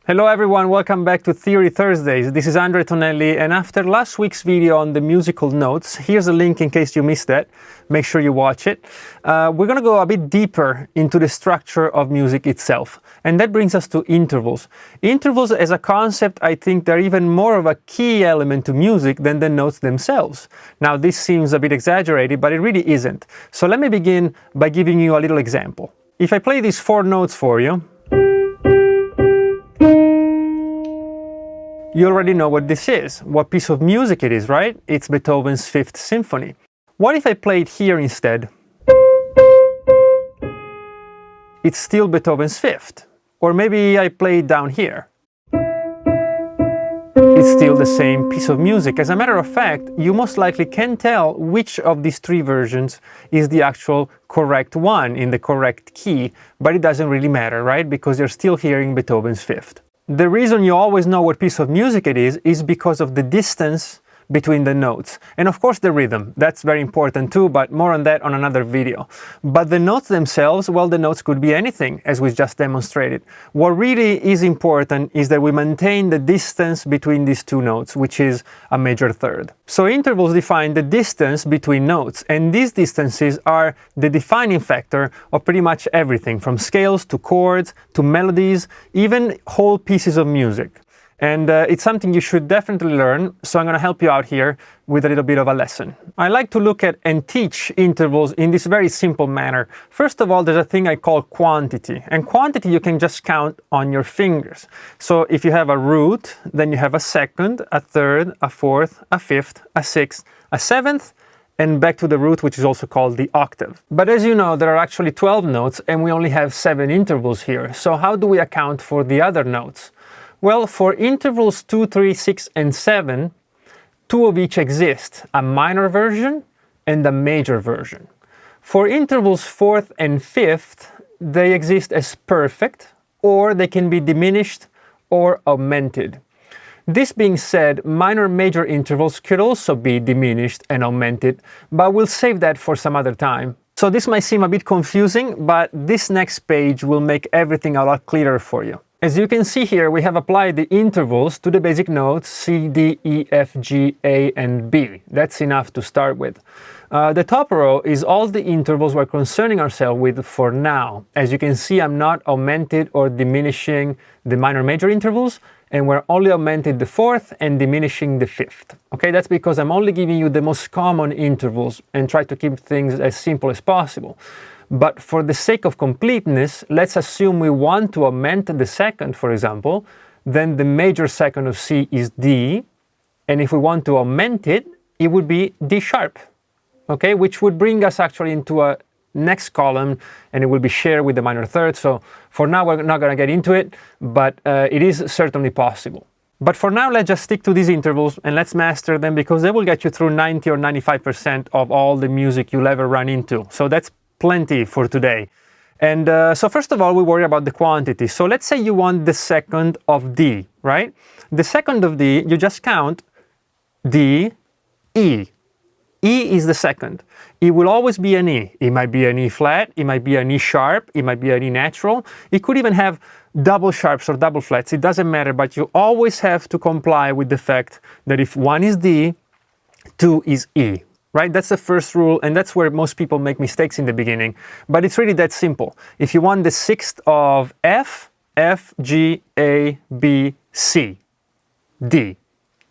Hello everyone, welcome back to Theory Thursdays. This is Tonelli, and after last week's video on the musical notes, here's a link in case you missed that. Make sure you watch it. We're going to go a bit deeper into the structure of music itself, and that brings us to intervals. Intervals as a concept, I think they're even more of a key element to music than the notes themselves. Now this seems a bit exaggerated, but it really isn't. So let me begin by giving you a little example. If I play these 4 notes for you, you already know what this is, what piece of music it is, right? It's Beethoven's 5th Symphony. What if I play it here instead? It's still Beethoven's 5th. Or maybe I play it down here. It's still the same piece of music. As a matter of fact, you most likely can tell which of these 3 versions is the actual correct one in the correct key, but it doesn't really matter, right? Because you're still hearing Beethoven's 5th. The reason you always know what piece of music it is because of the distance between the notes. And of course the rhythm, that's very important too, but more on that on another video. But the notes themselves, well, the notes could be anything, as we just demonstrated. What really is important is that we maintain the distance between these 2 notes, which is a major third. So intervals define the distance between notes, and these distances are the defining factor of pretty much everything, from scales to chords to melodies, even whole pieces of music. And it's something you should definitely learn, so I'm going to help you out here with a little bit of a lesson. I like to look at and teach intervals in this very simple manner. First of all, there's a thing I call quantity, and quantity you can just count on your fingers. So if you have a root, then you have a second, a third, a fourth, a fifth, a sixth, a seventh, and back to the root, which is also called the octave. But as you know, there are actually 12 notes, and we only have 7 intervals here. So how do we account for the other notes? Well, for intervals 2, 3, 6, and 7, 2 of each exist, a minor version and a major version. For intervals 4th and 5th, they exist as perfect, or they can be diminished or augmented. This being said, minor-major intervals could also be diminished and augmented, but we'll save that for some other time. So this might seem a bit confusing, but this next page will make everything a lot clearer for you. As you can see here, we have applied the intervals to the basic notes C, D, E, F, G, A, and B. That's enough to start with. The top row is all the intervals we're concerning ourselves with for now. As you can see, I'm not augmented or diminishing the minor-major intervals, and we're only augmented the 4th and diminishing the 5th. Okay, that's because I'm only giving you the most common intervals and try to keep things as simple as possible. But for the sake of completeness, let's assume we want to augment the second, for example, then the major second of C is D, and if we want to augment it, it would be D sharp, okay, which would bring us actually into a next column, and it will be shared with the minor third. So for now, we're not going to get into it, but it is certainly possible. But for now, let's just stick to these intervals and let's master them, because they will get you through 90 or 95% of all the music you'll ever run into. So that's plenty for today. And so first of all, we worry about the quantity. So let's say you want the second of D, right? The second of D, you just count D, E. E is the second. It will always be an E. It might be an E flat, it might be an E sharp, it might be an E natural. It could even have double sharps or double flats. It doesn't matter, but you always have to comply with the fact that if 1 is D, 2 is E. Right? That's the first rule, and that's where most people make mistakes in the beginning. But it's really that simple. If you want the 6th of F, F, G, A, B, C, D.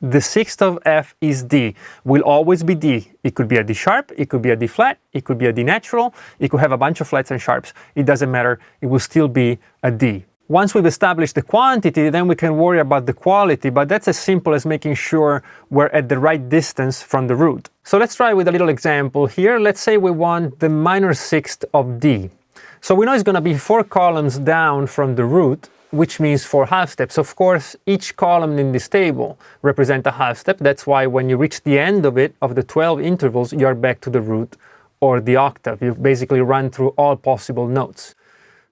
The 6th of F is D. Will always be D. It could be a D sharp, it could be a D flat, it could be a D natural, it could have a bunch of flats and sharps. It doesn't matter, it will still be a D. Once we've established the quantity, then we can worry about the quality, but that's as simple as making sure we're at the right distance from the root. So let's try with a little example here. Let's say we want the minor 6th of D. So we know it's going to be 4 columns down from the root, which means 4 half steps. Of course, each column in this table represents a half step. That's why when you reach the end of it, of the 12 intervals, you're back to the root or the octave. You've basically run through all possible notes.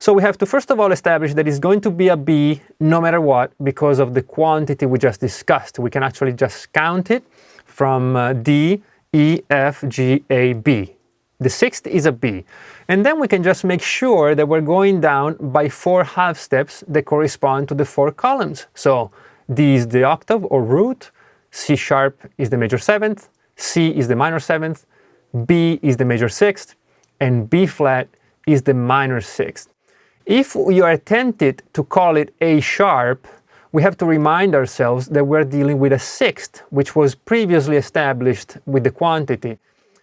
So we have to first of all establish that it's going to be a B no matter what, because of the quantity we just discussed. We can actually just count it from D, E, F, G, A, B. The sixth is a B. And then we can just make sure that we're going down by 4 half steps that correspond to the 4 columns. So D is the octave or root, C sharp is the major 7th, C is the minor 7th, B is the major 6th, and B flat is the minor 6th. If you are tempted to call it A sharp, we have to remind ourselves that we're dealing with a 6th, which was previously established with the quantity.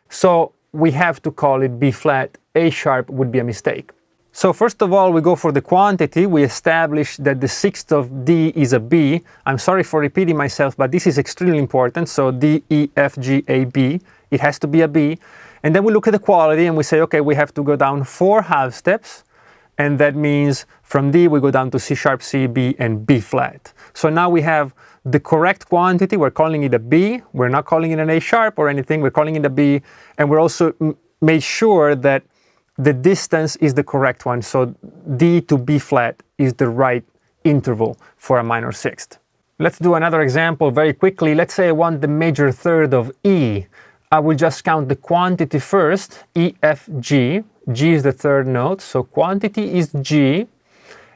So we have to call it B flat. A sharp would be a mistake. So first of all, we go for the quantity. We establish that the 6th of D is a B. I'm sorry for repeating myself, but this is extremely important. So D, E, F, G, A, B. It has to be a B. And then we look at the quality and we say, okay, we have to go down 4 half steps. And that means from D, we go down to C sharp, C, B, and B flat. So now we have the correct quantity. We're calling it a B. We're not calling it an A sharp or anything. We're calling it a B. And we're also made sure that the distance is the correct one. So D to B flat is the right interval for a minor 6th. Let's do another example very quickly. Let's say I want the major 3rd of E. I will just count the quantity first, E, F, G. G is the 3rd note, so quantity is G.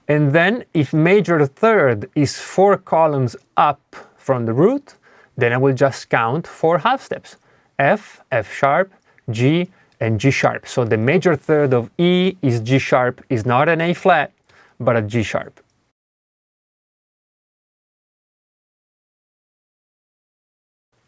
And then if major 3rd is 4 columns up from the root, then I will just count 4 half steps. F, F sharp, G, and G sharp. So the major 3rd of E is G sharp, is not an A flat, but a G sharp.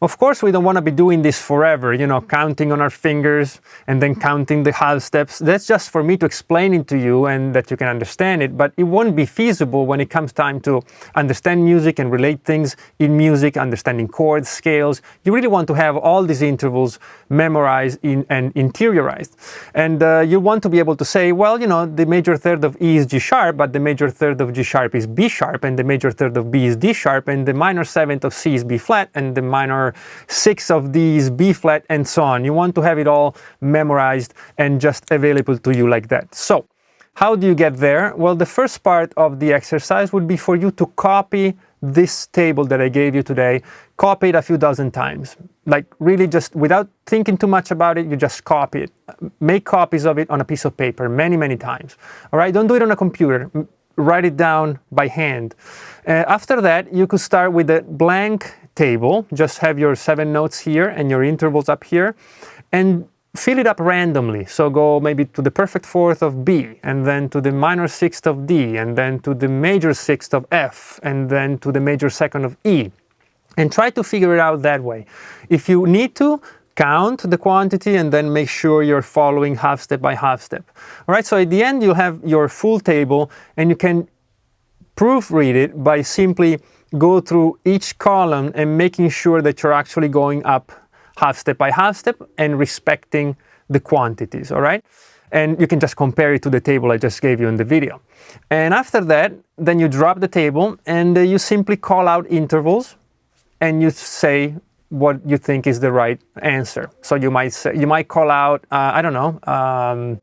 Of course, we don't want to be doing this forever, you know, counting on our fingers and then counting the half steps. That's just for me to explain it to you and that you can understand it, but it won't be feasible when it comes time to understand music and relate things in music, understanding chords, scales. You really want to have all these intervals memorized and interiorized. And you want to be able to say, well, you know, the major 3rd of E is G sharp, but the major 3rd of G sharp is B sharp, and the major 3rd of B is D sharp, and the minor 7th of C is B flat, and the minor 6 of D is B flat, and so on. You want to have it all memorized and just available to you like that. So how do you get there? Well, the first part of the exercise would be for you to copy this table that I gave you today. Copy it a few dozen times. Like really just without thinking too much about it, you just copy it. Make copies of it on a piece of paper many, many times. All right, don't do it on a computer. Write it down by hand. After that, you could start with a blank table. Just have your 7 notes here and your intervals up here, and fill it up randomly. So go maybe to the perfect 4th of B, and then to the minor 6th of D, and then to the major 6th of F, and then to the major 2nd of E. And try to figure it out that way. If you need to, count the quantity and then make sure you're following half step by half step. All right, so at the end you'll have your full table, and you can proofread it by simply go through each column and making sure that you're actually going up half step by half step and respecting the quantities, all right? And you can just compare it to the table I just gave you in the video. And after that, then you drop the table and you simply call out intervals and you say what you think is the right answer. So you might call out, I don't know,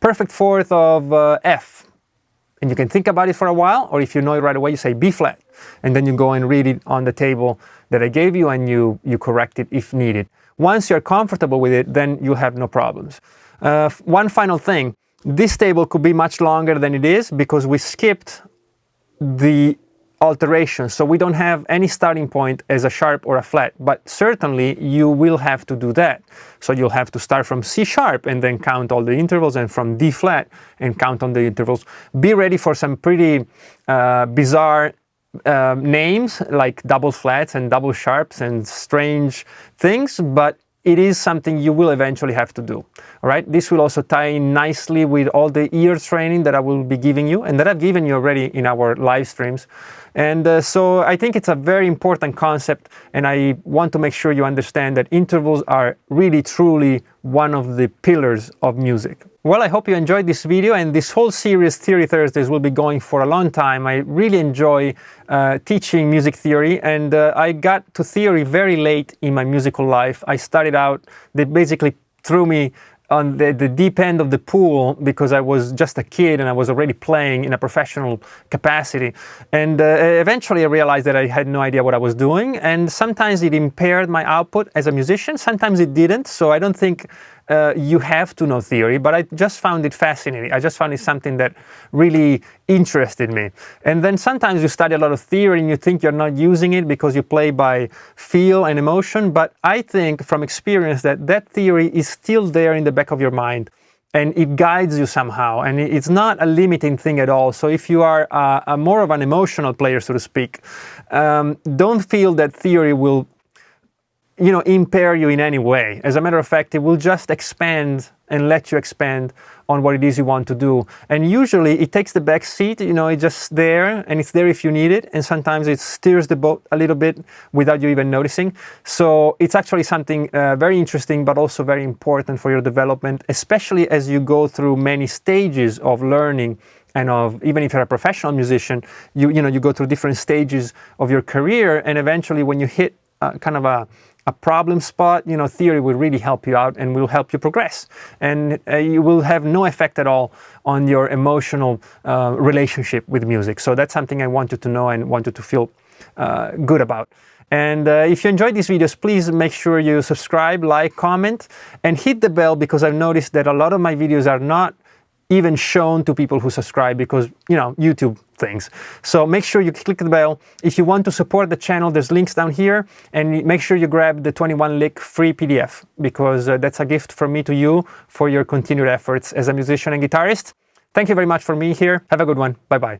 perfect 4th of F. And you can think about it for a while, or if you know it right away, you say B flat. And then you go and read it on the table that I gave you, and you correct it if needed. Once you're comfortable with it, then you'll have no problems. One final thing, this table could be much longer than it is because we skipped the alterations. So we don't have any starting point as a sharp or a flat, but certainly you will have to do that. So you'll have to start from C sharp and then count all the intervals, and from D flat and count on the intervals. Be ready for some pretty bizarre names like double flats and double sharps and strange things, but it is something you will eventually have to do. All right, this will also tie in nicely with all the ear training that I will be giving you and that I've given you already in our live streams. And so I think it's a very important concept, and I want to make sure you understand that intervals are really truly one of the pillars of music. Well, I hope you enjoyed this video, and this whole series, Theory Thursdays, will be going for a long time. I really enjoy teaching music theory, and I got to theory very late in my musical life. I started out, they basically threw me on the deep end of the pool because I was just a kid and I was already playing in a professional capacity. And eventually I realized that I had no idea what I was doing, and sometimes it impaired my output as a musician, sometimes it didn't. So I don't think you have to know theory, but I just found it fascinating. I just found it something that really interested me. And then sometimes you study a lot of theory and you think you're not using it because you play by feel and emotion, but I think from experience that that theory is still there in the back of your mind. And it guides you somehow, and it's not a limiting thing at all. So if you are a more of an emotional player, so to speak, don't feel that theory will, impair you in any way. As a matter of fact, it will just expand and let you expand on what it is you want to do. And usually it takes the back seat, it's just there, and it's there if you need it. And sometimes it steers the boat a little bit without you even noticing. So it's actually something very interesting, but also very important for your development, especially as you go through many stages of learning. And even if you're a professional musician, you go through different stages of your career, and eventually when you hit kind of a problem spot, theory will really help you out and will help you progress. And you will have no effect at all on your emotional relationship with music. So that's something I wanted to know and wanted to feel good about. And if you enjoyed these videos, please make sure you subscribe, like, comment, and hit the bell, because I've noticed that a lot of my videos are not even shown to people who subscribe because, YouTube things. So make sure you click the bell. If you want to support the channel, there's links down here, and make sure you grab the 21 lick free PDF, because that's a gift from me to you for your continued efforts as a musician and guitarist. Thank you very much for being here. Have a good one. Bye-bye.